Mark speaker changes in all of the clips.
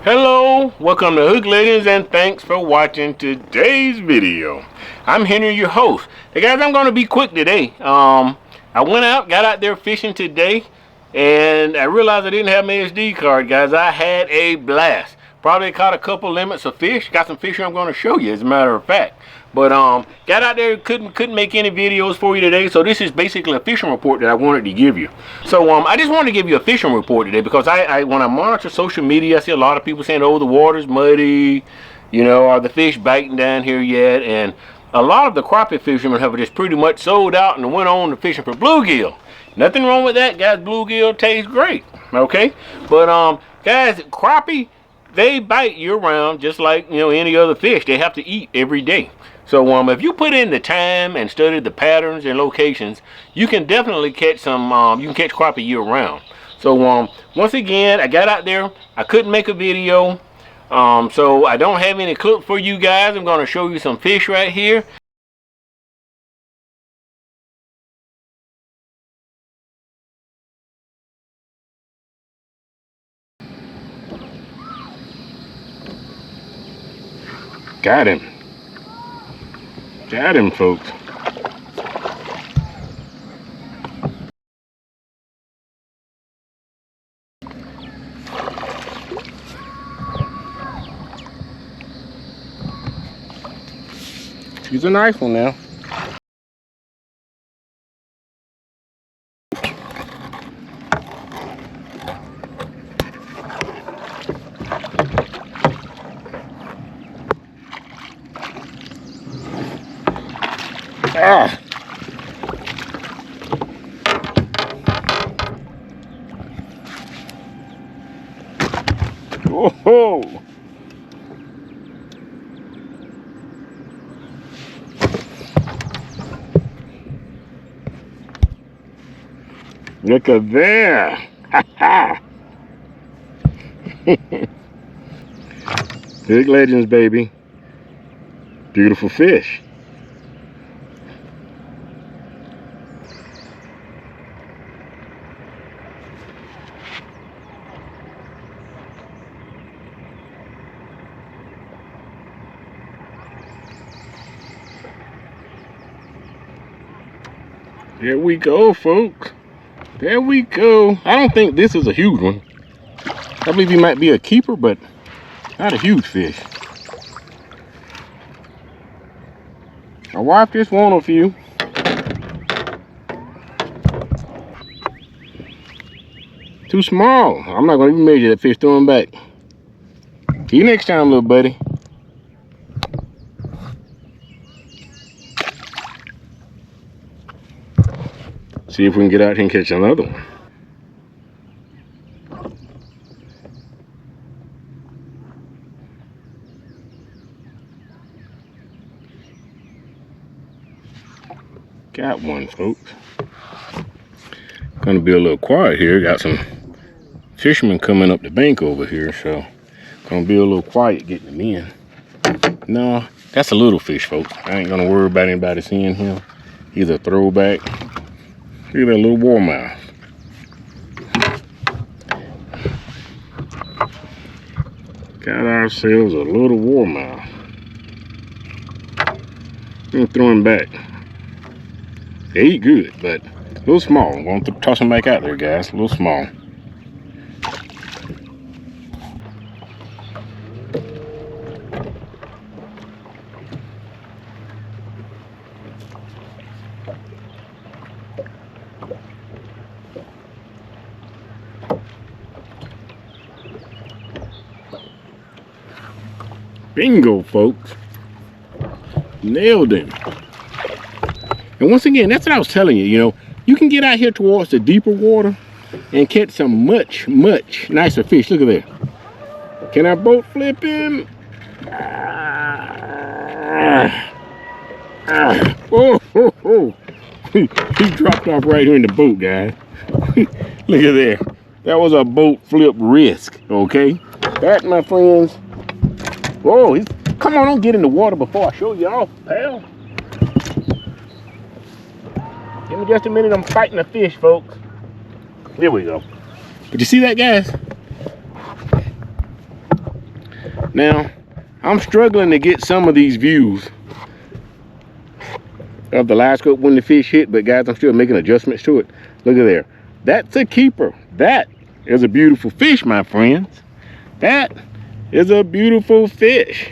Speaker 1: Hello, welcome to Hook Legends and thanks for watching today's video. I'm Henry, your host. Hey guys, I'm going to be quick today. I got out there fishing today and I realized I didn't have my SD card, guys. I had a blast. Probably caught a couple limits of fish. Got some fish I'm going to show you as a matter of fact. But got out there, couldn't make any videos for you today, so this is basically a fishing report that I wanted to give you. So I just wanted to give you a fishing report today because I when I monitor social media, I see a lot of people saying, "Oh, the water's muddy," are the fish biting down here yet? And a lot of the crappie fishermen have just pretty much sold out and went on to fishing for bluegill. Nothing wrong with that, guys. Bluegill tastes great, okay? But guys, crappie, they bite year round just like any other fish. They have to eat every day. So if you put in the time and study the patterns and locations, you can definitely catch some. You can catch crappie year round. So once again, I got out there. I couldn't make a video, so I don't have any clips for you guys. I'm going to show you some fish right here. Got him. Got him, folks. He's a nice one now. Ah. Whoa. Look at there. Ha ha. Big Legends, baby. Beautiful fish. There we go, folks. There we go. I don't think this is a huge one. I believe he might be a keeper, but not a huge fish. My wife just wanted a few. Too small. I'm not going to even measure that fish. Throw him back. See you next time, little buddy. See if we can get out here and catch another one. Got one, folks. Gonna be a little quiet here. Got some fishermen coming up the bank over here, so gonna be a little quiet getting them in. No, that's a little fish, folks. I ain't gonna worry about anybody seeing him. He's a throwback. Look at that little warmouth. Got ourselves a little warmouth. I'm throwing back. They eat good, but a little small. I'm going to toss them back out there, guys. A little small. Bingo, folks. Nailed him. And once again, that's what I was telling you, you can get out here towards the deeper water and catch some much nicer fish. Look at there. Can I boat flip him? Oh. He dropped off right here in the boat, guys. Look at there. That was a boat flip risk, okay? That, my friends. Whoa, come on, don't get in the water before I show you off, pal. Give me just a minute, I'm fighting a fish, folks. There we go. Did you see that, guys? Now, I'm struggling to get some of these views of the live scope when the fish hit, but guys, I'm still making adjustments to it. Look at there. That's a keeper. That is a beautiful fish, my friends. That is a beautiful fish.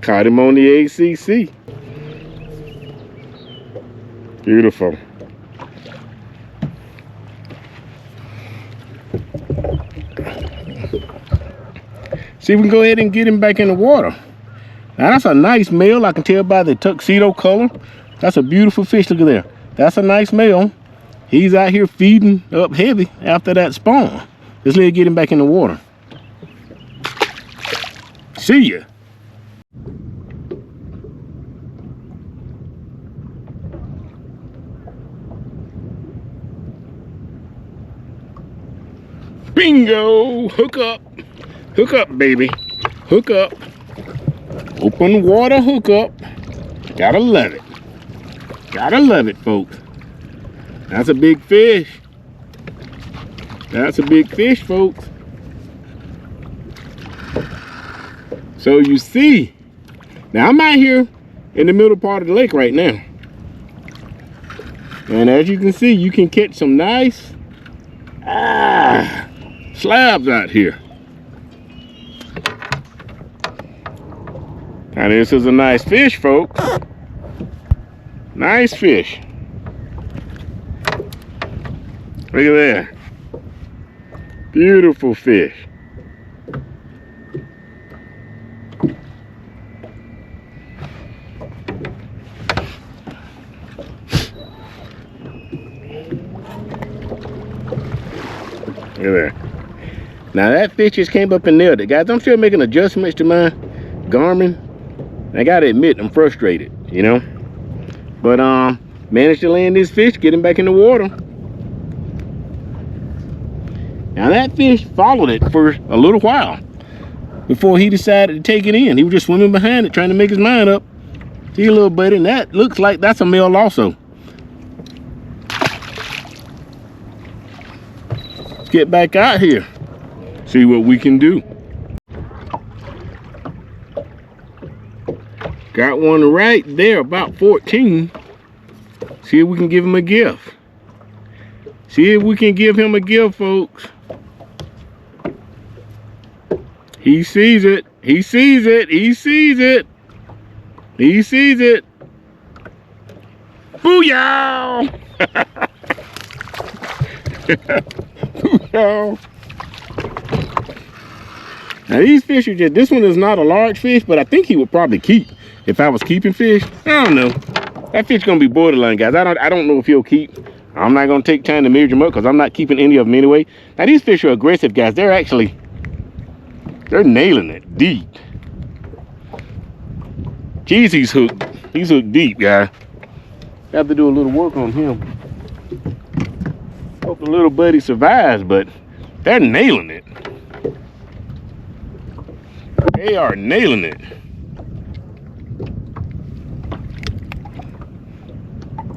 Speaker 1: Caught him on the ACC. Beautiful. See, we can go ahead and get him back in the water. Now that's a nice male. I can tell by the tuxedo color. That's a beautiful fish. Look at there. That's a nice male. He's out here feeding up heavy after that spawn. Let's get him back in the water. See ya. Bingo! Hook up. Hook up, baby. Hook up. Open water hook up. Gotta love it. Gotta love it, folks. That's a big fish. That's a big fish, folks. So you see, now I'm out here in the middle part of the lake right now. And as you can see, you can catch some nice slabs out here. Now this is a nice fish, folks. Nice fish. Look at that. Beautiful fish. Look at that. Now that fish just came up and nailed it. Guys, I'm still making adjustments to my Garmin. I gotta admit, I'm frustrated, you know. But managed to land this fish, get him back in the water. Now that fish followed it for a little while before he decided to take it in. He was just swimming behind it, trying to make his mind up. See a little buddy, and that looks like that's a male also. Let's get back out here, see what we can do. Got one right there, about 14. See if we can give him a gift. See if we can give him a gift, folks. He sees it. He sees it. He sees it. He sees it. Booyah! Booyah! Now these fish are just, this one is not a large fish, but I think he would probably keep if I was keeping fish. I don't know. That fish gonna be borderline, guys. I don't know if he'll keep. I'm not gonna take time to measure him up because I'm not keeping any of them anyway. Now these fish are aggressive, guys. They're nailing it deep. Jeez, he's hooked. He's hooked deep, guys. Have to do a little work on him. Hope the little buddy survives, but they're nailing it. They are nailing it.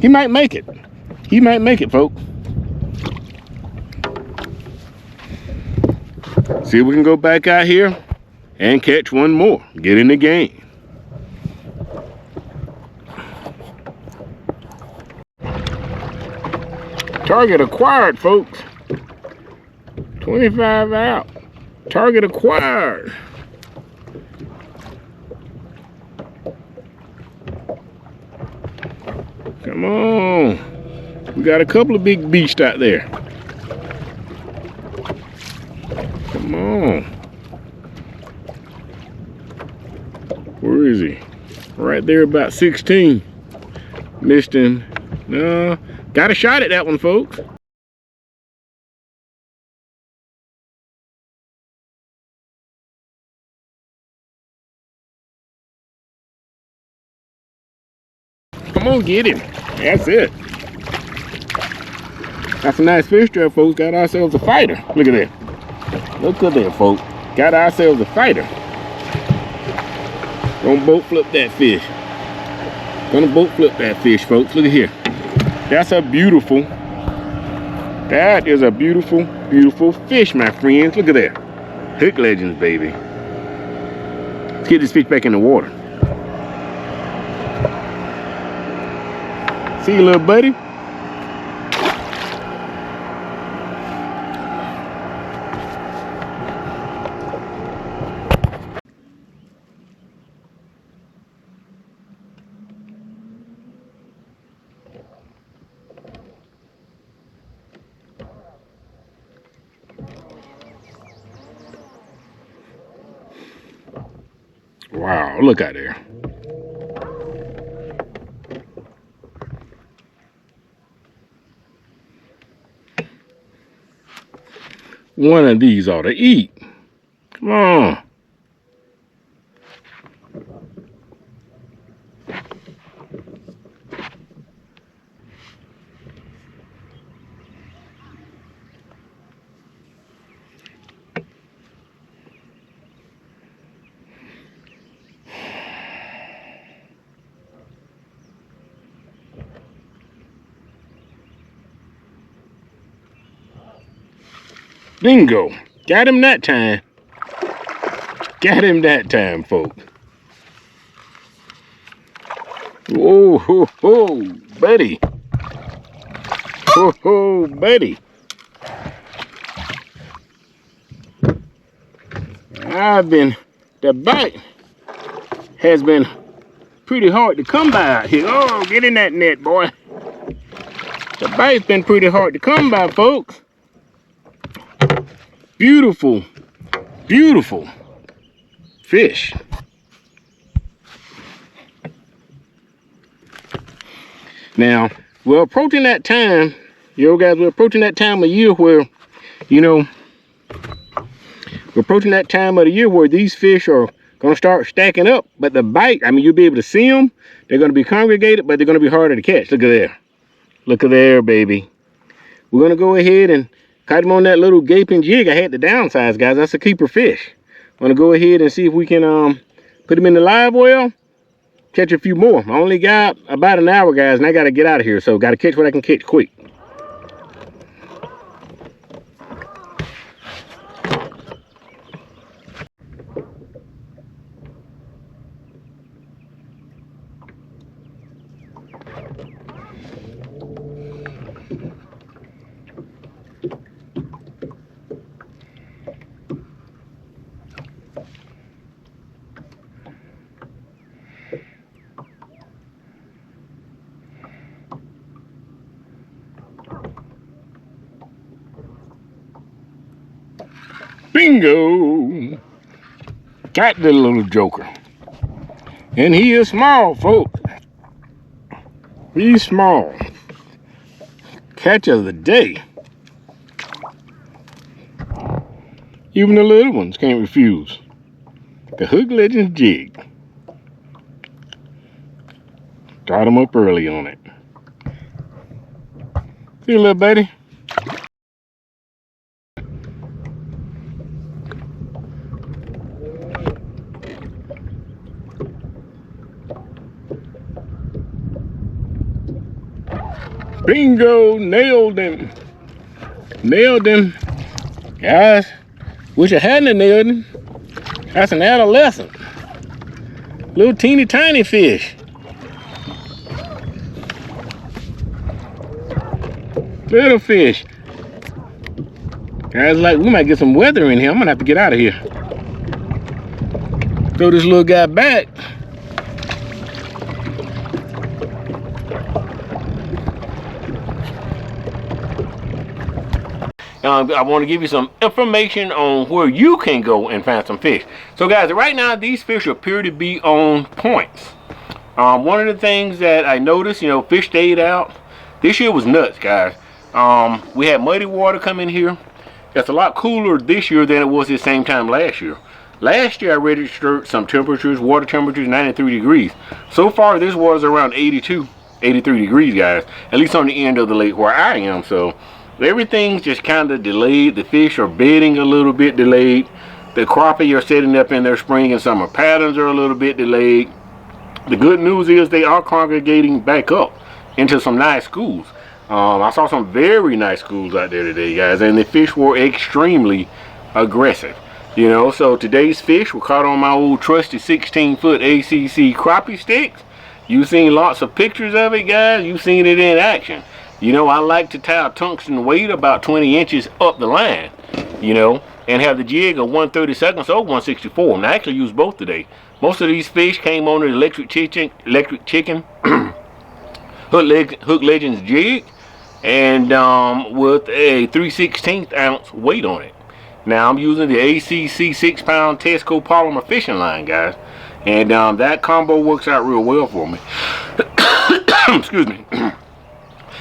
Speaker 1: He might make it. He might make it, folks. See if we can go back out here and catch one more. Get in the game. Target acquired, folks. 25 out. Target acquired. Come on. We got a couple of big beasts out there. Come on. Where is he? Right there, about 16. Missed him. No. Got a shot at that one, folks. Come on, get him. That's it. That's a nice fish trap, folks. Got ourselves a fighter. Look at that. Look at that, folks. Got ourselves a fighter. Gonna boat flip that fish. Gonna boat flip that fish, folks. Look at here. That's a beautiful. That is a beautiful Beautiful fish, my friends. Look at that. Hook Legends, baby. Let's get this fish back in the water. See you, little buddy. Wow, look out there. One of these ought to eat. Come on. Bingo. Got him that time. Got him that time, folks. Whoa, ho, ho, buddy. Ho, ho, buddy. The bite has been pretty hard to come by out here. Oh, get in that net, boy. The bite's been pretty hard to come by, folks. Beautiful, beautiful fish. Now, we're approaching that time, guys, we're approaching that time of year where, we're approaching that time of the year where these fish are going to start stacking up. But the bite, you'll be able to see them. They're going to be congregated, but they're going to be harder to catch. Look at there. Look at there, baby. We're going to go ahead and caught him on that little gaping jig. I had to downsize, guys. That's a keeper fish. I'm gonna go ahead and see if we can put him in the live well, catch a few more. I only got about an hour, guys, and I gotta get out of here, so gotta catch what I can catch quick. Bingo! Got the little joker. And he is small, folks. He's small. Catch of the day. Even the little ones can't refuse. The Hook Legends jig. Start him up early on it. See you, little buddy. Bingo, nailed him. Nailed him. Guys, wish I hadn't nailed him. That's an adolescent. Little teeny tiny fish. Little fish. Guys, like, we might get some weather in here. I'm gonna have to get out of here. Throw this little guy back. I want to give you some information on where you can go and find some fish. So guys, right now these fish appear to be on points. One of the things that I noticed, fish stayed out. This year was nuts, guys. We had muddy water come in here. It's a lot cooler this year than it was the same time last year. Last year I registered some temperatures, water temperatures 93 degrees. So far this water's around 82, 83 degrees, guys. At least on the end of the lake where I am. So everything's just kind of delayed. The fish are bedding a little bit delayed. The crappie are setting up in their spring and summer patterns are a little bit delayed. The good news is they are congregating back up into some nice schools. I saw some very nice schools out there today, guys, and the fish were extremely aggressive. You know, so today's fish were caught on my old trusty 16-foot ACC crappie sticks. You've seen lots of pictures of it, guys. You've seen it in action. You know, I like to tie a tungsten weight about 20 inches up the line, you know, and have the jig of 1/32 or 1/64. And I actually used both today. Most of these fish came on the electric chicken Hook Legends jig, and with a 3/16 ounce weight on it. Now I'm using the ACC 6-pound Tesco polymer fishing line, guys, and that combo works out real well for me. Excuse me.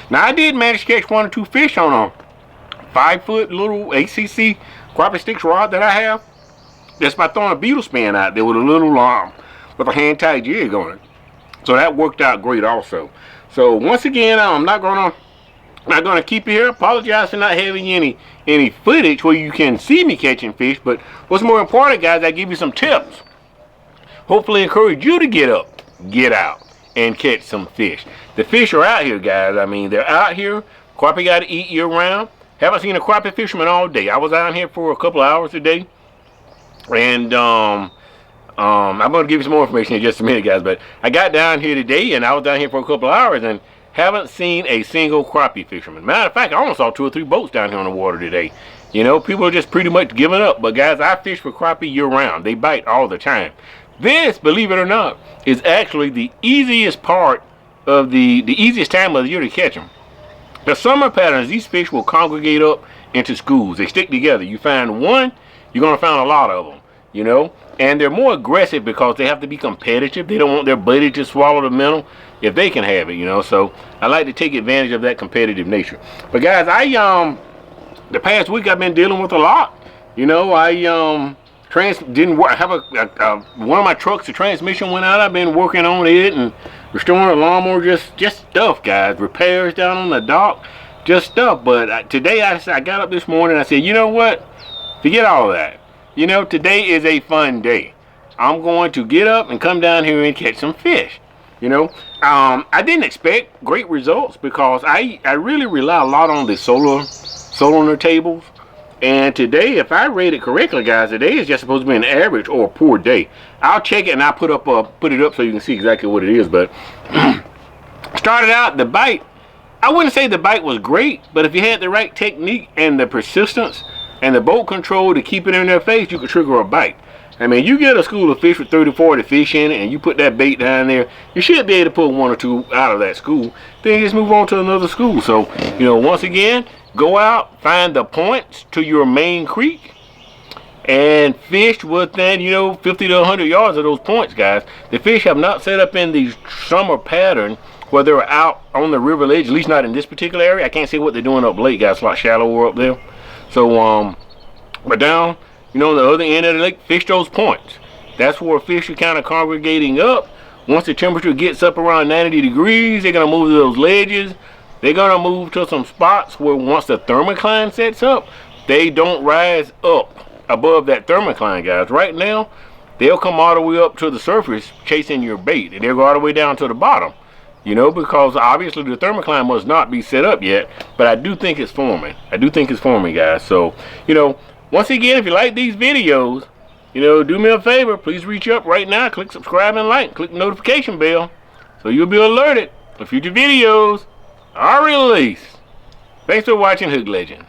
Speaker 1: Now I did manage to catch 1 or 2 fish on a 5-foot little ACC crappie sticks rod that I have. Just by throwing a beetle span out there with a little with a hand tied jig on it. So that worked out great also. So once again, I'm not gonna keep you here. Apologize for not having any footage where you can see me catching fish, but what's more important, guys, I give you some tips. Hopefully encourage you to get up, get out, and catch some fish. The fish are out here, guys. I mean, they're out here. Crappie got to eat year round. Haven't seen a crappie fisherman all day. I was out here for a couple of hours today, and I'm going to give you some more information in just a minute, guys, but I got down here today, and I was down here for a couple of hours, and haven't seen a single crappie fisherman. Matter of fact, I almost saw 2 or 3 boats down here on the water today. You know, people are just pretty much giving up. But guys, I fish for crappie year round. They bite all the time. This, believe it or not, is actually the easiest part of the easiest time of the year to catch them. The summer patterns, these fish will congregate up into schools. They stick together. You find one, you're going to find a lot of them, you know. And they're more aggressive because they have to be competitive. They don't want their buddy to swallow the minnow if they can have it, you know. So I like to take advantage of that competitive nature. But guys, the past week I've been dealing with a lot. You know, I didn't work. I have one of my trucks, the transmission went out. I've been working on it and restoring a lawnmower, just stuff, guys. Repairs down on the dock, just stuff. But today I got up this morning and I said, you know what? Forget all of that. You know, today is a fun day. I'm going to get up and come down here and catch some fish. You know, I didn't expect great results because I really rely a lot on the solar tables. And today, if I rate it correctly, guys, today is just supposed to be an average or a poor day. I'll check it and I'll put it up so you can see exactly what it is. But started out, the bite, I wouldn't say the bite was great, but if you had the right technique and the persistence and the boat control to keep it in their face, you could trigger a bite. I mean, you get a school of fish with 30, 40 fish in it, and you put that bait down there, you should be able to pull 1 or 2 out of that school. Then you just move on to another school. So, you know, once again, go out, find the points to your main creek, and fish within, you know, 50 to 100 yards of those points, guys. The fish have not set up in the summer pattern where they're out on the river ledge, at least not in this particular area. I can't see what they're doing up late, guys. It's a lot shallower up there. So, but down, you know, on the other end of the lake, fish those points. That's where fish are kind of congregating up. Once the temperature gets up around 90 degrees, they're going to move to those ledges. They're going to move to some spots where once the thermocline sets up, they don't rise up above that thermocline, guys. Right now, they'll come all the way up to the surface chasing your bait, and they'll go all the way down to the bottom. You know, because obviously the thermocline must not be set up yet, but I do think it's forming. I do think it's forming, guys. So, you know, once again, if you like these videos, you know, do me a favor. Please reach up right now. Click subscribe and like. Click the notification bell so you'll be alerted when future videos are released. Thanks for watching Hook Legends.